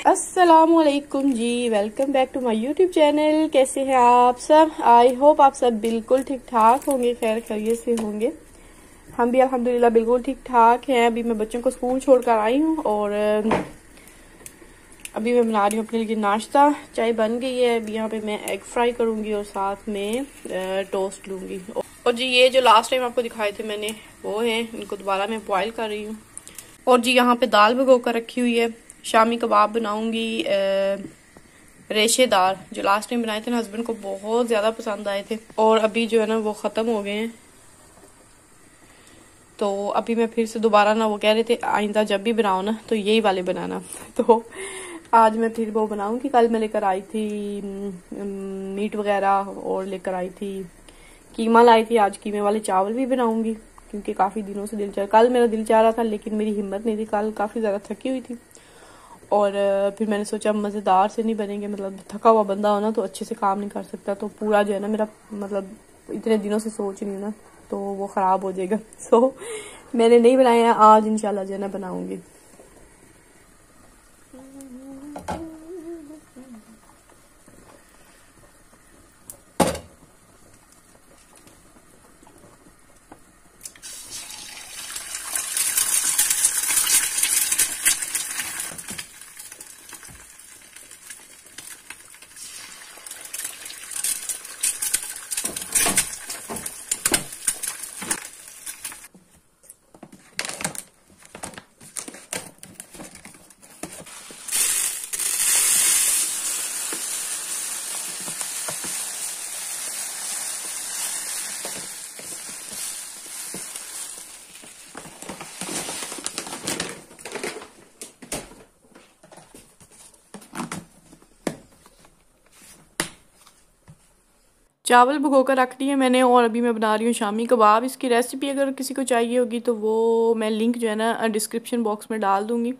अस्सलामुअलैकुम जी, welcome back to my YouTube channel. कैसे हैं आप सब? आई होप आप सब बिल्कुल ठीक ठाक होंगे, खैर खैरियत से होंगे। हम भी अल्हम्दुलिल्लाह बिल्कुल ठीक ठाक हैं। अभी मैं बच्चों को स्कूल छोड़कर आई हूँ और अभी मैं बना रही हूँ अपने लिए नाश्ता। चाय बन गई है, अभी यहाँ पे मैं एग फ्राई करूँगी और साथ में टोस्ट लूँगी। और जी ये जो लास्ट टाइम आपको दिखाए थे मैंने, वो है, इनको दोबारा मैं बॉयल कर रही हूँ। और जी यहाँ पे दाल भिगो कर रखी हुई है। शामी कबाब बनाऊंगी रेशेदार, जो लास्ट टाइम बनाए थे ना, हस्बैंड को बहुत ज्यादा पसंद आए थे और अभी जो है ना वो खत्म हो गए हैं। तो अभी मैं फिर से दोबारा ना, वो कह रहे थे आइंदा जब भी बनाओ ना तो यही वाले बनाना तो आज मैं फिर वो बनाऊंगी। कल मैं लेकर आई थी मीट वगैरह और लेकर आई थी कीमा लाई थी। आज कीमे वाले चावल भी बनाऊंगी क्योंकि काफी दिनों से कल मेरा दिल चाह रहा था लेकिन मेरी हिम्मत नहीं थी, कल काफी ज्यादा थकी हुई थी। और फिर मैंने सोचा मजेदार से नहीं बनेंगे, मतलब थका हुआ बंदा हो ना तो अच्छे से काम नहीं कर सकता। तो पूरा जो है ना मेरा, मतलब इतने दिनों से सोच रही हूँ ना तो वो खराब हो जाएगा। सो मैंने नहीं बनाया, आज इंशाल्लाह जो है ना बनाऊंगी। चावल भिगोकर रख दिए मैंने और अभी मैं बना रही हूँ शामी कबाब। इसकी रेसिपी अगर किसी को चाहिए होगी तो वो मैं लिंक जो है ना डिस्क्रिप्शन बॉक्स में डाल दूँगी।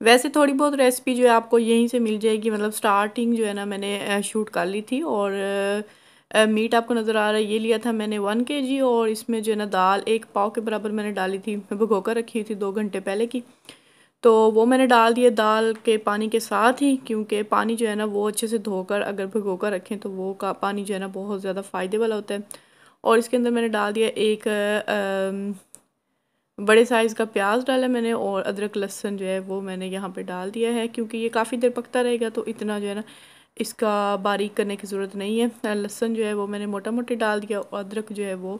वैसे थोड़ी बहुत रेसिपी जो है आपको यहीं से मिल जाएगी, मतलब स्टार्टिंग जो है ना मैंने शूट कर ली थी। और मीट आपको नज़र आ रहा है, ये लिया था मैंने 1 kg और इसमें जो है ना दाल 1 पाव के बराबर मैंने डाली थी, भिगोकर रखी हुई थी 2 घंटे पहले की। तो वो मैंने डाल दिया दाल के पानी के साथ ही, क्योंकि पानी जो है ना वो अच्छे से धोकर अगर भिगोकर रखें तो वो का पानी जो है ना बहुत ज़्यादा फ़ायदे वाला होता है। और इसके अंदर मैंने डाल दिया एक बड़े साइज़ का प्याज डाला मैंने और अदरक लहसुन जो है वो मैंने यहाँ पे डाल दिया है, क्योंकि ये काफ़ी देर पकता रहेगा तो इतना जो है ना इसका बारीक करने की ज़रूरत नहीं है। लहसुन जो है वो मैंने मोटा मोटी डाल दिया और अदरक जो है वो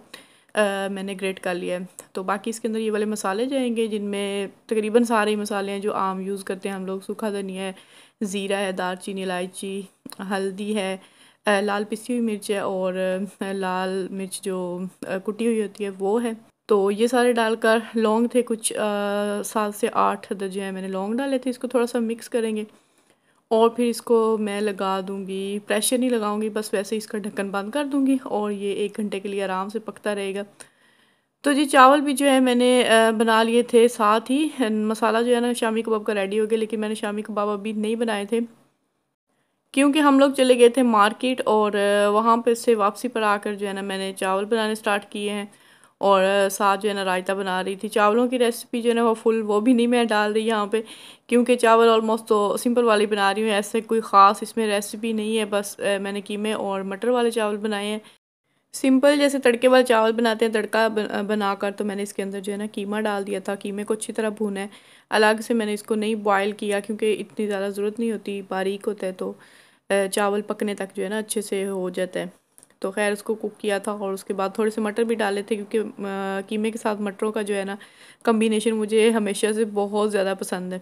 मैंने ग्रेट कर लिया है। तो बाकी इसके अंदर ये वाले मसाले जाएंगे जिनमें तकरीबन सारे ही मसाले हैं जो आम यूज़ करते हैं हम लोग। सूखा धनिया है, ज़ीरा है, दालचीनी, इलायची, हल्दी है, लाल पिसी हुई मिर्च है और लाल मिर्च जो कुटी हुई होती है वो है। तो ये सारे डालकर, लौंग थे कुछ 7 से 8 जो है मैंने लौंग डाले थे। इसको थोड़ा सा मिक्स करेंगे और फिर इसको मैं लगा दूंगी, प्रेशर नहीं लगाऊंगी, बस वैसे इसका ढक्कन बंद कर दूंगी और ये 1 घंटे के लिए आराम से पकता रहेगा। तो जी चावल भी जो है मैंने बना लिए थे, साथ ही मसाला जो है ना शामी कबाब का रेडी हो गया। लेकिन मैंने शामी कबाब अभी नहीं बनाए थे क्योंकि हम लोग चले गए थे मार्केट और वहाँ पे से वापसी पर आकर जो है ना मैंने चावल बनाने स्टार्ट किए हैं और साथ जो है ना रायता बना रही थी। चावलों की रेसिपी जो है ना वो फुल वो भी नहीं मैं डाल रही यहाँ पे, क्योंकि चावल ऑलमोस्ट तो सिंपल वाली बना रही हूँ, ऐसे कोई ख़ास इसमें रेसिपी नहीं है। बस मैंने कीमे और मटर वाले चावल बनाए हैं, सिंपल जैसे तड़के वाले चावल बनाते हैं तड़का बनाकर। तो मैंने इसके अंदर जो है ना कीमा डाल दिया था, कीमे को अच्छी तरह भूना है। अलग से मैंने इसको नहीं बॉयल किया क्योंकि इतनी ज़्यादा ज़रूरत नहीं होती, बारीक होता है तो चावल पकने तक जो है ना अच्छे से हो जाता है। तो खैर उसको कुक किया था और उसके बाद थोड़े से मटर भी डाले थे, क्योंकि कीमे के साथ मटरों का जो है ना कम्बिनेशन मुझे हमेशा से बहुत ज़्यादा पसंद है।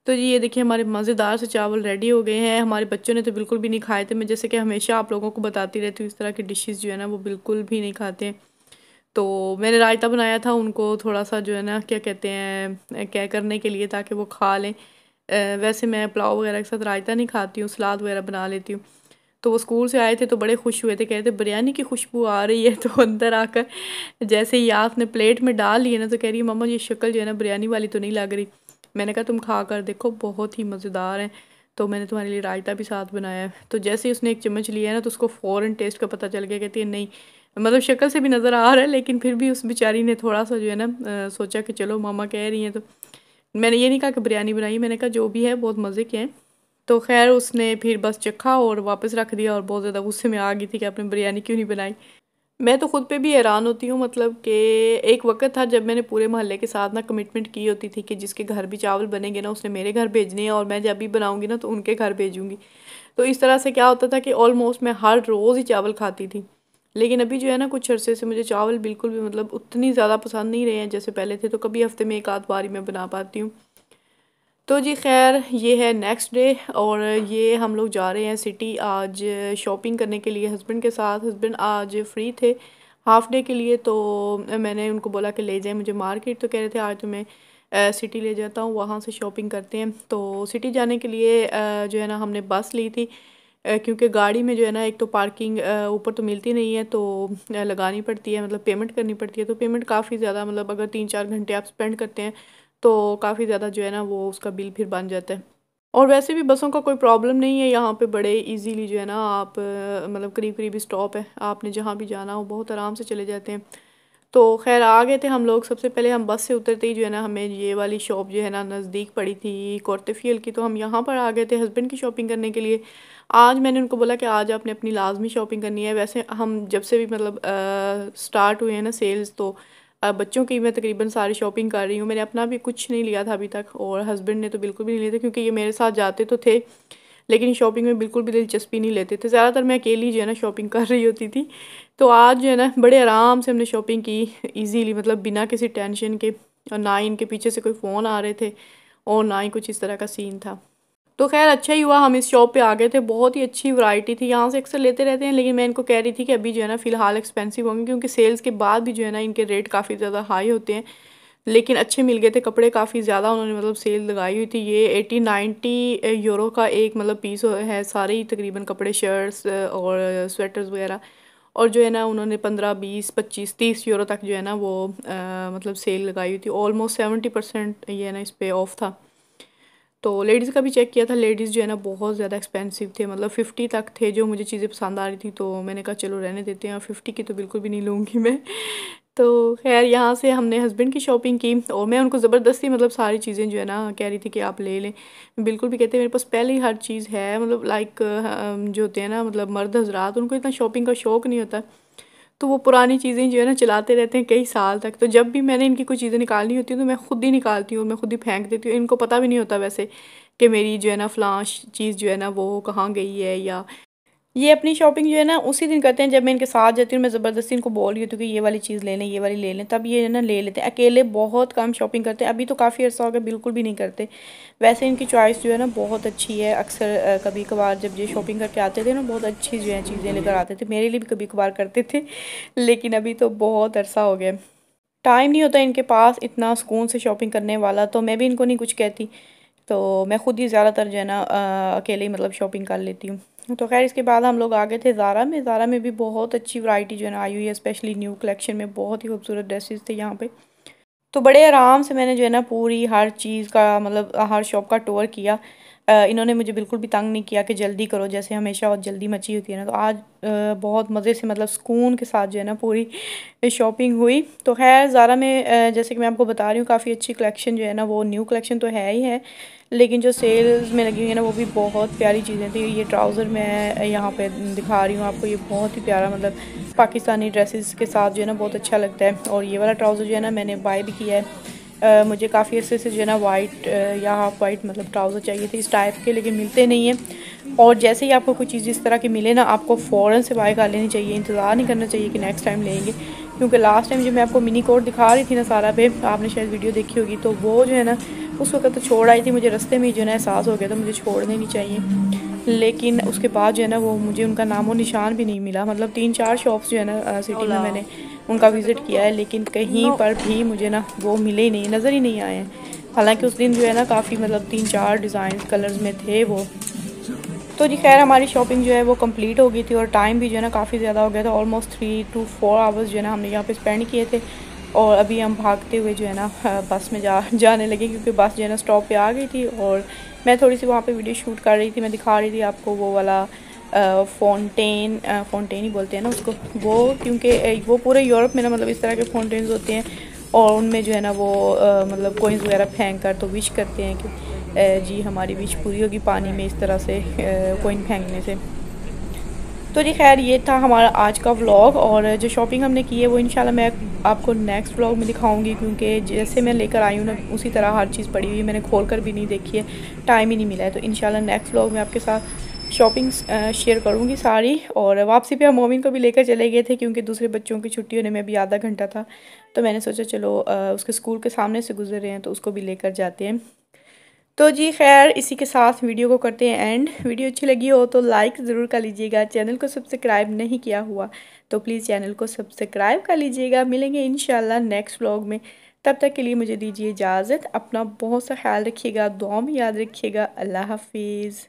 तो जी ये देखिए हमारे मज़ेदार से चावल रेडी हो गए हैं। हमारे बच्चों ने तो बिल्कुल भी नहीं खाए थे। मैं जैसे कि हमेशा आप लोगों को बताती रहती हूँ, इस तरह की डिशेस जो है ना वो बिल्कुल भी नहीं खाते हैं। तो मैंने रायता बनाया था उनको थोड़ा सा जो है ना क्या कहते हैं क्या करने के लिए, ताकि वो खा लें। वैसे मैं पुलाव वगैरह के साथ रायता नहीं खाती हूँ, सलाद वगैरह बना लेती हूँ। तो वो स्कूल से आए थे तो बड़े खुश हुए थे, कह रहे थे बिरयानी की खुशबू आ रही है। तो अंदर आकर जैसे ही आपने प्लेट में डाल लिए ना तो कह रही है मम्मा ये शक्ल जो है ना बिरयानी वाली तो नहीं लग रही। मैंने कहा तुम खा कर देखो, बहुत ही मज़ेदार हैं। तो मैंने तुम्हारे लिए रायता भी साथ बनाया है। तो जैसे ही उसने एक चम्मच लिया है ना तो उसको फ़ौरन टेस्ट का पता चल गया। कहती है नहीं, मतलब शक्ल से भी नज़र आ रहा है लेकिन फिर भी उस बेचारी ने थोड़ा सा जो है ना सोचा कि चलो मामा कह रही हैं तो मैंने ये नहीं कहा कि बिरयानी बनाई, मैंने कहा जो भी है बहुत मज़े के हैं। तो खैर उसने फिर बस चखा और वापस रख दिया और बहुत ज़्यादा गुस्से में आ गई थी कि आपने बिरयानी क्यों नहीं बनाई। मैं तो खुद पे भी हैरान होती हूँ, मतलब कि एक वक्त था जब मैंने पूरे मोहल्ले के साथ ना कमिटमेंट की होती थी कि जिसके घर भी चावल बनेंगे ना उसने मेरे घर भेजने हैं और मैं जब भी बनाऊंगी ना तो उनके घर भेजूंगी। तो इस तरह से क्या होता था कि ऑलमोस्ट मैं हर रोज़ ही चावल खाती थी। लेकिन अभी जो है ना कुछ अरसे से मुझे चावल बिल्कुल भी मतलब उतनी ज़्यादा पसंद नहीं रहे हैं जैसे पहले थे, तो कभी हफ्ते में एक आध बार ही मैं बना पाती हूँ। तो जी खैर ये है नेक्स्ट डे और ये हम लोग जा रहे हैं सिटी आज शॉपिंग करने के लिए हस्बैंड के साथ। हस्बैंड आज फ्री थे हाफ डे के लिए, तो मैंने उनको बोला कि ले जाएं मुझे मार्केट, तो कह रहे थे आज तुम्हें सिटी ले जाता हूँ, वहाँ से शॉपिंग करते हैं। तो सिटी जाने के लिए जो है ना हमने बस ली थी, क्योंकि गाड़ी में जो है ना एक तो पार्किंग ऊपर तो मिलती नहीं है, तो लगानी पड़ती है, मतलब पेमेंट करनी पड़ती है। तो पेमेंट काफ़ी ज़्यादा, मतलब अगर 3-4 घंटे आप स्पेंड करते हैं तो काफ़ी ज़्यादा जो है ना वो उसका बिल फिर बन जाता है। और वैसे भी बसों का कोई प्रॉब्लम नहीं है यहाँ पे, बड़े इजीली जो है ना आप मतलब करीब करीब स्टॉप है, आपने जहाँ भी जाना हो बहुत आराम से चले जाते हैं। तो खैर आ गए थे हम लोग। सबसे पहले हम बस से उतरते ही जो है ना हमें ये वाली शॉप जो है ना नज़दीक पड़ी थी कोर्टेफियल की, तो हम यहाँ पर आ गए थे हस्बैंड की शॉपिंग करने के लिए। आज मैंने उनको बोला कि आज आपने अपनी लाजमी शॉपिंग करनी है। वैसे हम जब से भी मतलब स्टार्ट हुए हैं ना सेल्स, तो बच्चों की मैं तकरीबन सारी शॉपिंग कर रही हूँ। मैंने अपना भी कुछ नहीं लिया था अभी तक और हस्बैंड ने तो बिल्कुल भी नहीं लिया था, क्योंकि ये मेरे साथ जाते तो थे लेकिन शॉपिंग में बिल्कुल भी दिलचस्पी नहीं लेते थे। ज़्यादातर मैं अकेली जो है ना शॉपिंग कर रही होती थी। तो आज जो है ना बड़े आराम से हमने शॉपिंग की इजीली, मतलब बिना किसी टेंशन के, और ना ही इनके पीछे से कोई फ़ोन आ रहे थे और ना ही कुछ इस तरह का सीन था। तो खैर अच्छा ही हुआ हम इस शॉप पे आ गए थे, बहुत ही अच्छी वैरायटी थी। यहाँ से अक्सर लेते रहते हैं, लेकिन मैं इनको कह रही थी कि अभी जो है ना फ़िलहाल एक्सपेंसिव होंगे, क्योंकि सेल्स के बाद भी जो है ना इनके रेट काफ़ी ज़्यादा हाई होते हैं। लेकिन अच्छे मिल गए थे कपड़े, काफ़ी ज़्यादा उन्होंने मतलब सेल लगाई हुई थी। ये 80-90 यूरो का एक मतलब पीस है, सारे ही तकरीबन कपड़े, शर्ट्स और स्वेटर्स वगैरह। और जो है ना उन्होंने 15-20-25-30 यूरो तक जो है ना वो मतलब सेल लगाई हुई थी। ऑलमोस्ट 70% ये है ना इस पे ऑफ था। तो लेडीज़ का भी चेक किया था, लेडीज़ जो है ना बहुत ज़्यादा एक्सपेंसिव थे, मतलब 50 तक थे जो मुझे चीज़ें पसंद आ रही थी। तो मैंने कहा चलो रहने देते हैं, और 50 की तो बिल्कुल भी नहीं लूँगी मैं। तो खैर यहाँ से हमने हस्बैंड की शॉपिंग की और मैं उनको ज़बरदस्ती मतलब सारी चीज़ें जो है ना कह रही थी कि आप ले लें। बिल्कुल भी कहते मेरे पास पहले ही हर चीज़ है, मतलब लाइक जो होते हैं ना मतलब मर्द हजरात, उनको इतना शॉपिंग का शौक़ नहीं होता। तो वो पुरानी चीज़ें जो है ना चलाते रहते हैं कई साल तक। तो जब भी मैंने इनकी कोई चीज़ें निकालनी होती हैं तो मैं खुद ही निकालती हूँ और मैं खुद ही फेंक देती हूँ। इनको पता भी नहीं होता वैसे कि मेरी जो है ना फ़लाँ चीज़ जो है ना वो कहाँ गई है। या ये अपनी शॉपिंग जो है ना उसी दिन करते हैं जब मैं इनके साथ जाती हूँ। मैं ज़बरदस्ती इनको बोल रही होती हूँ कि ये वाली चीज़ ले लें, ये वाली ले लें, तब ये है ना ले लेते हैं। अकेले बहुत कम शॉपिंग करते हैं, अभी तो काफ़ी अर्सा हो गया बिल्कुल भी नहीं करते। वैसे इनकी चॉइस जो है ना बहुत अच्छी है। अक्सर कभी कभार जब ये शॉपिंग करके आते थे ना बहुत अच्छी जो है चीज़ें लेकर आते थे, मेरे लिए भी कभी कभार करते थे। लेकिन अभी तो बहुत अरसा हो गया, टाइम नहीं होता इनके पास इतना सुकून से शॉपिंग करने वाला। तो मैं भी इनको नहीं कुछ कहती, तो मैं खुद ही ज़्यादातर जो है ना अकेले ही मतलब शॉपिंग कर लेती हूँ। तो खैर इसके बाद हम लोग आ गए थे ज़ारा में। ज़ारा में भी बहुत अच्छी वैरायटी जो है ना आई हुई है, स्पेशली न्यू कलेक्शन में बहुत ही खूबसूरत ड्रेसेस थे यहाँ पे। तो बड़े आराम से मैंने जो है ना पूरी हर चीज़ का मतलब हर शॉप का टूर किया। इन्होंने मुझे बिल्कुल भी तंग नहीं किया कि जल्दी करो, जैसे हमेशा और जल्दी मची होती है ना। तो आज बहुत मज़े से मतलब सुकून के साथ जो है ना पूरी शॉपिंग हुई। तो खैर ज़ारा में जैसे कि मैं आपको बता रही हूँ काफ़ी अच्छी कलेक्शन जो है ना, वो न्यू कलेक्शन तो है ही है, लेकिन जो सेल्स में लगी हुई है ना वो भी बहुत प्यारी चीज़ें थी। ये ट्राउज़र मैं यहाँ पे दिखा रही हूँ आपको, ये बहुत ही प्यारा मतलब पाकिस्तानी ड्रेसेस के साथ जो है ना बहुत अच्छा लगता है। और ये वाला ट्राउज़र जो है ना मैंने बाय भी किया है। मुझे काफ़ी अच्छे से जो है ना वाइट या हाफ वाइट मतलब ट्राउज़र चाहिए थे इस टाइप के, लेकिन मिलते नहीं हैं। और जैसे ही आपको कोई चीज़ इस तरह की मिले ना, आपको फ़ौरन से बाय कर लेनी चाहिए, इंतज़ार नहीं करना चाहिए कि नेक्स्ट टाइम लेंगे। क्योंकि लास्ट टाइम जब मैं आपको मिनी कोट दिखा रही थी ना सारा पे, आपने शायद वीडियो देखी होगी, तो वो जो है ना उस वक्त तो छोड़ आई थी, मुझे रास्ते में ही जो है ना एहसास हो गया था मुझे छोड़ने नहीं चाहिए। लेकिन उसके बाद जो है ना वो मुझे उनका नामो निशान भी नहीं मिला। मतलब 3-4 शॉप्स जो है ना सिटी में मैंने उनका विज़िट किया है, लेकिन कहीं पर भी मुझे ना वो मिले ही नहीं, नज़र ही नहीं आए हैं। हालांकि उस दिन जो है ना काफ़ी मतलब 3-4 डिज़ाइन कलर्स में थे वो। तो जी खैर हमारी शॉपिंग जो है वो कंप्लीट हो गई थी और टाइम भी जो है ना काफ़ी ज़्यादा हो गया था। ऑलमोस्ट 3 to 4 आवर्स जो है ना हमने यहाँ पे स्पेंड किए थे। और अभी हम भागते हुए जो है ना बस में जाने लगे, क्योंकि बस जो है ना स्टॉप पे आ गई थी। और मैं थोड़ी सी वहाँ पे वीडियो शूट कर रही थी, मैं दिखा रही थी आपको वो वाला फाउंटेन ही बोलते हैं ना उसको, वो क्योंकि वो पूरे यूरोप में ना मतलब इस तरह के फाउंटेन्स होते हैं और उनमें जो है ना वो मतलब कोइंस वगैरह फेंक कर तो विश करते हैं कि जी हमारी विश पूरी होगी पानी में इस तरह से कोइन फेंकने से। तो जी खैर ये था हमारा आज का व्लॉग, और जो शॉपिंग हमने की है वो इंशाल्लाह मैं आपको नेक्स्ट व्लॉग में दिखाऊंगी, क्योंकि जैसे मैं लेकर आई हूँ ना उसी तरह हर चीज़ पड़ी हुई है, मैंने खोल कर भी नहीं देखी है, टाइम ही नहीं मिला है। तो इंशाल्लाह नेक्स्ट व्लॉग में आपके साथ शॉपिंग शेयर करूँगी सारी। और वापसी पे हम मोमिन को भी लेकर चले गए थे, क्योंकि दूसरे बच्चों की छुट्टी होने में भी आधा घंटा था, तो मैंने सोचा चलो उसके स्कूल के सामने से गुजर रहे हैं तो उसको भी लेकर जाते हैं। तो जी खैर इसी के साथ वीडियो को करते हैं एंड। वीडियो अच्छी लगी हो तो लाइक ज़रूर कर लीजिएगा, चैनल को सब्सक्राइब नहीं किया हुआ तो प्लीज़ चैनल को सब्सक्राइब कर लीजिएगा। मिलेंगे इंशाल्लाह नेक्स्ट व्लॉग में, तब तक के लिए मुझे दीजिए इजाज़त। अपना बहुत सा ख्याल रखिएगा, दुआ में याद रखिएगा। अल्लाह हाफिज़।